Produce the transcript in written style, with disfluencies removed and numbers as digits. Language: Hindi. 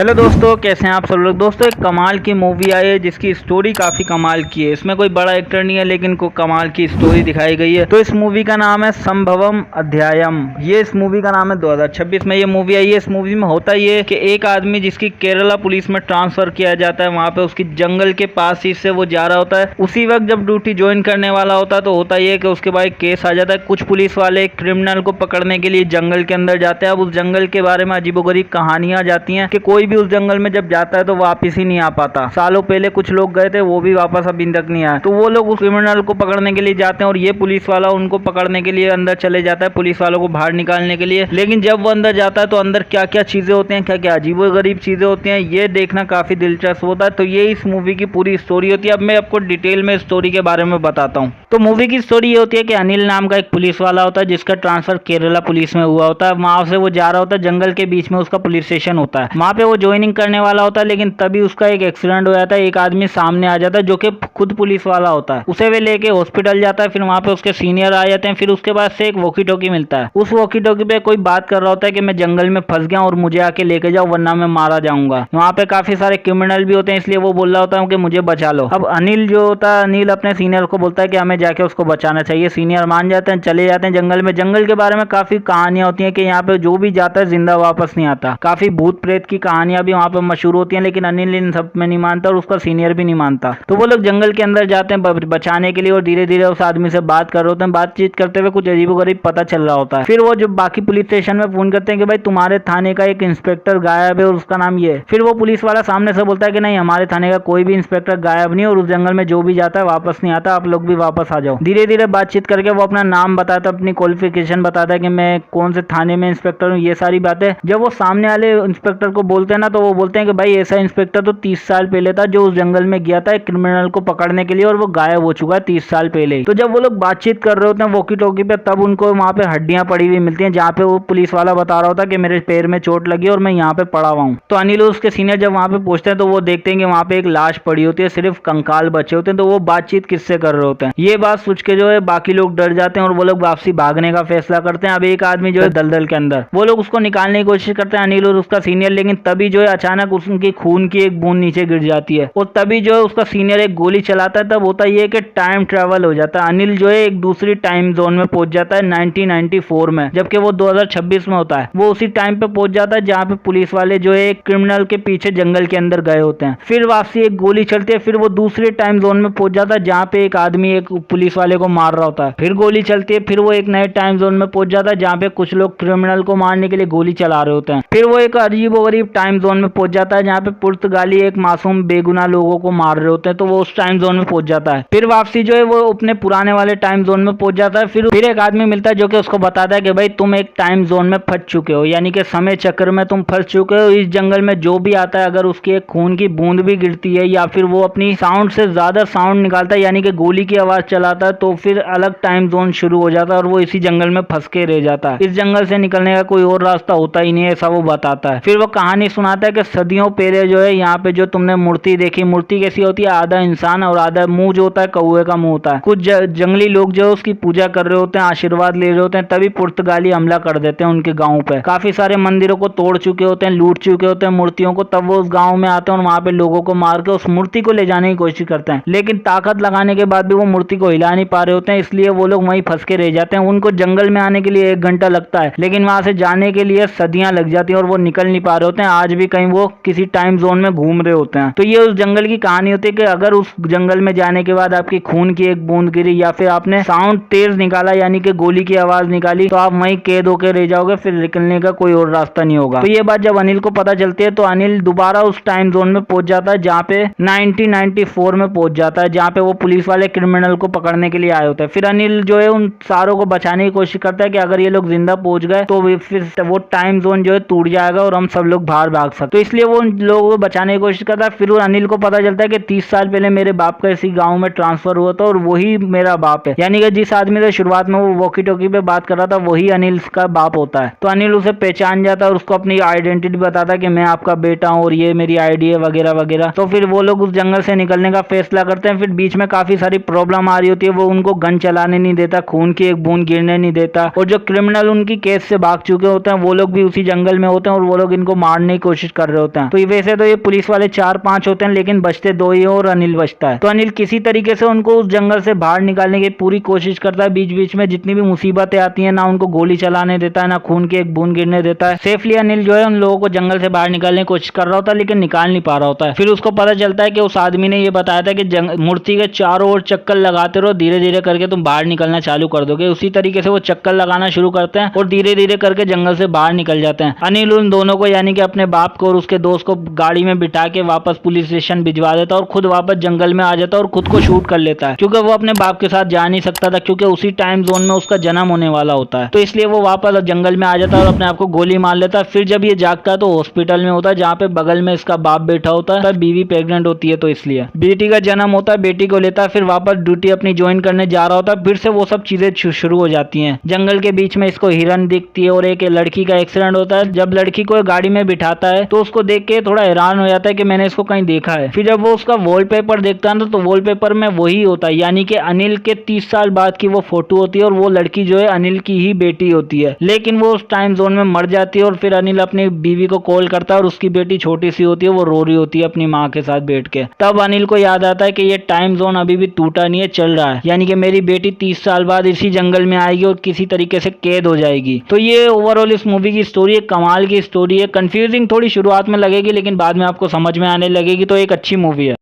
हेलो दोस्तों, कैसे हैं आप सब लोग। दोस्तों, एक कमाल की मूवी आई है जिसकी स्टोरी काफ़ी कमाल की है। इसमें कोई बड़ा एक्टर नहीं है लेकिन को कमाल की स्टोरी दिखाई गई है। तो इस मूवी का नाम है संभवम अध्यायम। ये इस मूवी का नाम है 2026 में ये मूवी आई है। इस मूवी में होता ये है कि एक आदमी जिसकी केरला पुलिस में ट्रांसफ़र किया जाता है, वहाँ पे उसकी जंगल के पास ही से वो जा रहा होता है। उसी वक्त जब ड्यूटी ज्वाइन करने वाला होता है तो होता ये है कि उसके बाद केस आ जाता है। कुछ पुलिस वाले क्रिमिनल को पकड़ने के लिए जंगल के अंदर जाते हैं। अब उस जंगल के बारे में अजीबोगरीब कहानियां जाती हैं कि कोई भी उस जंगल में जब जाता है तो वापस ही नहीं आ पाता। सालों पहले कुछ लोग गए थे, वो भी वापस अभी तक नहीं आए। तो वो लोग उस क्रिमिनल को पकड़ने के लिए जाते हैं और ये पुलिस वाला उनको पकड़ने के लिए अंदर चले जाता है, पुलिस वालों को बाहर निकालने के लिए। लेकिन जब वो अंदर जाता है तो अंदर क्या क्या चीजें होती हैं, क्या क्या अजीबोगरीब चीजें होती हैं, ये देखना काफी दिलचस्प होता है। तो ये इस मूवी की पूरी स्टोरी होती है। अब मैं आपको डिटेल में स्टोरी के बारे में बताता हूँ। तो मूवी की स्टोरी ये होती है कि अनिल नाम का एक पुलिस वाला होता है जिसका ट्रांसफर केरला पुलिस में हुआ होता है। वहां से वो जा रहा होता है, जंगल के बीच में उसका पुलिस स्टेशन होता है, वहां पे वो ज्वाइनिंग करने वाला होता है। लेकिन तभी उसका एक एक्सीडेंट हो जाता है। एक आदमी सामने आ जाता है जो कि खुद पुलिस वाला होता है। उसे वे लेके हॉस्पिटल जाता है। फिर वहां पे उसके सीनियर आ जाते हैं। फिर उसके बाद से एक वॉकी टॉकी मिलता है। उस वॉकी टॉकी पे कोई बात कर रहा होता है कि मैं जंगल में फंस गया और मुझे आके लेके जाओ वरना मैं मारा जाऊंगा। वहां पे काफी सारे क्रिमिनल भी होते हैं, इसलिए वो बोल रहा होता है कि मुझे बचा लो। अब अनिल जो होता है, अनिल अपने सीनियर को बोलता है कि हमें जाके उसको बचाना चाहिए। सीनियर मान जाते हैं, चले जाते हैं जंगल में। जंगल के बारे में काफी कहानियां होती हैं कि यहाँ पे जो भी जाता है जिंदा वापस नहीं आता। काफी भूत प्रेत की कहानियां भी वहाँ पे मशहूर होती हैं, लेकिन अनिल इन सब में नहीं मानता और उसका सीनियर भी नहीं मानता। तो वो लोग जंगल के अंदर जाते हैं बचाने के लिए और धीरे धीरे उस आदमी से बात कर रहे होते हैं। बातचीत करते हुए कुछ अजीबोगरीब पता चल रहा होता है। फिर वो जो बाकी पुलिस स्टेशन में फोन करते हैं कि भाई तुम्हारे थाने का एक इंस्पेक्टर गायब है और उसका नाम ये है। फिर वो पुलिस वाला सामने से बोलता है कि नहीं, हमारे थाने का कोई भी इंस्पेक्टर गायब नहीं और उस जंगल में जो भी जाता है वापस नहीं आता, आप लोग भी वापस आ जाओ। धीरे धीरे बातचीत करके वो अपना नाम बताता है, अपनी क्वालिफिकेशन बताता है कि मैं कौन से थाने में इंस्पेक्टर हूँ, ये सारी बातें। जब वो सामने वाले इंस्पेक्टर को बोलते हैं ना, तो वो बोलते हैं कि भाई ऐसा इंस्पेक्टर तो 30 साल पहले था जो उस जंगल में गया था एक क्रिमिनल को पकड़ने के लिए और वो गायब हो चुका है 30 साल पहले ही। तो जब वो लोग बातचीत कर रहे होते हैं वॉकी टॉकी पे, तब उनको वहां पे हड्डियां पड़ी हुई मिलती हैं जहाँ पे वो पुलिस वाला बता रहा होता है कि मेरे पैर में चोट लगी और मैं यहाँ पे पड़ा हुआ हूँ। तो अनिल उसके सीनियर जब वहां पे पहुंचते हैं तो वो देखते हैं कि वहां पे एक लाश पड़ी होती है, सिर्फ कंकाल बचे होते हैं। तो वो बातचीत किससे कर रहे होते हैं, ये बात सोच के जो है बाकी लोग डर जाते हैं और वो लोग वापसी भागने का फैसला करते हैं। अब एक आदमी जो है दलदल के अंदर, वो लोग उसको निकालने की कोशिश करते हैं, अनिल और उसका सीनियर। लेकिन तभी जो है अचानक उसकी खून की एक बूंद नीचे गिर जाती है और तभी जो है उसका सीनियर एक गोली चलाता है। तब होता ये कि टाइम ट्रेवल हो जाता है। अनिल जो है एक दूसरी टाइम जोन में पहुंच जाता है 1994 में, जबकि वो 2026 में होता है। वो उसी टाइम पे पहुंच जाता है जहाँ पे पुलिस वाले जो है क्रिमिनल के पीछे जंगल के अंदर गए होते हैं। फिर वापसी एक गोली चलती है। फिर वो दूसरे टाइम जोन में पहुंच जाता है जहाँ पे एक आदमी एक पुलिस वाले को मार रहा होता है। फिर गोली चलती है। फिर वो एक नए टाइम जोन में पहुंच जाता है जहाँ पे कुछ लोग क्रिमिनल को मारने के लिए गोली चला रहे होते हैं। फिर वो एक अजीबोगरीब टाइम जोन में पहुंच जाता है जहाँ पे पुर्तगाली एक मासूम बेगुनाह लोगों को मार रहे होते हैं। तो वो उस टाइम जोन में पहुंच जाता है। फिर वापसी जो है वो अपने पुराने वाले टाइम जोन में पहुंच जाता है। फिर एक आदमी मिलता है जो कि उसको बताता है कि भाई तुम एक टाइम जोन में फंस चुके हो, यानी कि समय चक्र में तुम फंस चुके हो। इस जंगल में जो भी आता है अगर उसकी एक खून की बूंद भी गिरती है या फिर वो अपनी साउंड से ज्यादा साउंड निकालता है, यानी कि गोली की आवाज चलाता है, तो फिर अलग टाइम जोन शुरू हो जाता है और वो इसी जंगल में फंस के रह जाता है। इस जंगल से निकलने का कोई और रास्ता होता ही नहीं है, ऐसा वो बताता है। फिर वो कहानी सुनाता है कि सदियों पहले जो है यहाँ पे जो तुमने मूर्ति देखी, मूर्ति कैसी होती है, आधा इंसान और आधा मुंह जो होता है कौए का मुंह होता है। कुछ जंगली लोग जो है उसकी पूजा कर रहे होते हैं, आशीर्वाद ले रहे होते हैं। तभी पुर्तगाली हमला कर देते हैं उनके गाँव पे। काफी सारे मंदिरों को तोड़ चुके होते हैं, लूट चुके होते हैं मूर्तियों को। तब वो उस गाँव में आते हैं और वहाँ पे लोगों को मार के उस मूर्ति को ले जाने की कोशिश करते हैं। लेकिन ताकत लगाने के बाद भी वो मूर्ति को हिला नहीं पा रहे होते हैं, इसलिए वो लोग वहीं फंस के रह जाते हैं। उनको जंगल में आने के लिए 1 घंटा लगता है, लेकिन वहां से जाने के लिए सदियां लग जाती हैं और वो निकल नहीं पा रहे होते हैं। आज भी कहीं वो किसी टाइम जोन में घूम रहे होते हैं। तो ये उस जंगल की कहानी होती है कि अगर उस जंगल में जाने के बाद आपकी खून की एक बूंद गिरी या फिर आपने साउंड तेज निकाला यानी कि गोली की आवाज निकाली, तो आप वहीं कैद होकर रह जाओगे, फिर निकलने का कोई और रास्ता नहीं होगा। तो ये बात जब अनिल को पता चलती है तो अनिल दोबारा उस टाइम जोन में पहुंच जाता है जहाँ पे 1994 में पहुंच जाता है, जहाँ पे वो पुलिस वाले क्रिमिनल को पकड़ने के लिए आए होते हैं। फिर अनिल जो है उन सारों को बचाने की कोशिश करता है कि अगर ये लोग जिंदा पहुंच गए तो फिर वो टाइम जोन जो है टूट जाएगा और हम सब लोग बाहर भाग सकते। तो इसलिए वो उन लोगों को बचाने की कोशिश करता है। फिर वो अनिल को पता चलता है कि 30 साल पहले मेरे बाप का इसी गांव में ट्रांसफर हुआ था और वही मेरा बाप है, यानी कि जिस आदमी से शुरुआत में वो वॉकी टॉकी पे बात कर रहा था वही अनिल का बाप होता है। तो अनिल उसे पहचान जाता है और उसको अपनी आइडेंटिटी बताता है कि मैं आपका बेटा हूँ और ये मेरी आईडी है वगैरह वगैरह। तो फिर वो लोग उस जंगल से निकलने का फैसला करते हैं। फिर बीच में काफी सारी प्रॉब्लम आ रही होती है। वो उनको गन चलाने नहीं देता, खून की एक बूंद गिरने नहीं देता और जो क्रिमिनल उनकी केस से भाग चुके होते हैं वो लोग भी उसी जंगल में होते हैं और वो लोग इनको मारने की कोशिश कर रहे होते हैं। तो वैसे तो ये पुलिस वाले 4-5 होते हैं, लेकिन बचते 2 ही और अनिल बचता है। तो अनिल किसी तरीके से उनको उस जंगल से बाहर निकालने की पूरी कोशिश करता है। बीच बीच में जितनी भी मुसीबतें आती है, ना उनको गोली चलाने देता है, ना खून की एक बूंद गिरने देता है। सेफली अनिल जो है उन लोगों को जंगल से बाहर निकालने की कोशिश कर रहा होता है, लेकिन निकाल नहीं पा रहा होता है। फिर उसको पता चलता है कि उस आदमी ने ये बताया था कि मूर्ति के चारों ओर चक्कर लगाते रहो, धीरे धीरे करके तुम बाहर निकलना चालू कर दोगे। उसी तरीके से वो चक्कर लगाना शुरू करते हैं और धीरे धीरे करके जंगल से बाहर निकल जाते हैं। अनिल उन दोनों को, यानी कि अपने बाप को और उसके दोस्त को, गाड़ी में बिठा के वापस पुलिस स्टेशन भिजवा देता है और खुद वापस जंगल में आ जाता है और खुद को शूट कर लेता है, क्योंकि वो अपने बाप के साथ जा नहीं सकता था, क्योंकि उसी टाइम जोन में उसका जन्म होने वाला होता है। तो इसलिए वो वापस जंगल में आ जाता है और अपने आप को गोली मार लेता है। फिर जब ये जागता है तो हॉस्पिटल में होता है, जहाँ पे बगल में इसका बाप बैठा होता है। बीवी प्रेग्नेंट होती है, तो इसलिए बेटी का जन्म होता है, बेटी को लेता है, फिर वापस ड्यूटी अपनी ज्वाइन करने जा रहा होता है। फिर से वो सब चीजें शुरू हो जाती हैं। जंगल के बीच में इसको हिरन दिखती है और एक लड़की का एक्सीडेंट होता है। जब लड़की को गाड़ी में बिठाता है तो उसको देख के थोड़ा हैरान हो जाता है कि मैंने इसको कहीं देखा है। फिर जब वो उसका वॉलपेपर देखता है तो वॉलपेपर में वही होता है, यानी कि अनिल के 30 साल बाद की वो फोटो होती है और वो लड़की जो है अनिल की ही बेटी होती है। लेकिन वो उस टाइम जोन में मर जाती है और फिर अनिल अपनी बीवी को कॉल करता है और उसकी बेटी छोटी सी होती है, वो रो रही होती है अपनी माँ के साथ बैठ के। तब अनिल को याद आता है कि ये टाइम जोन अभी भी टूटा नहीं है, चल रहा है, यानी कि मेरी बेटी 30 साल बाद इसी जंगल में आएगी और किसी तरीके से कैद हो जाएगी। तो ये ओवरऑल इस मूवी की स्टोरी है, कमाल की स्टोरी है। कंफ्यूजिंग थोड़ी शुरुआत में लगेगी, लेकिन बाद में आपको समझ में आने लगेगी। तो एक अच्छी मूवी है।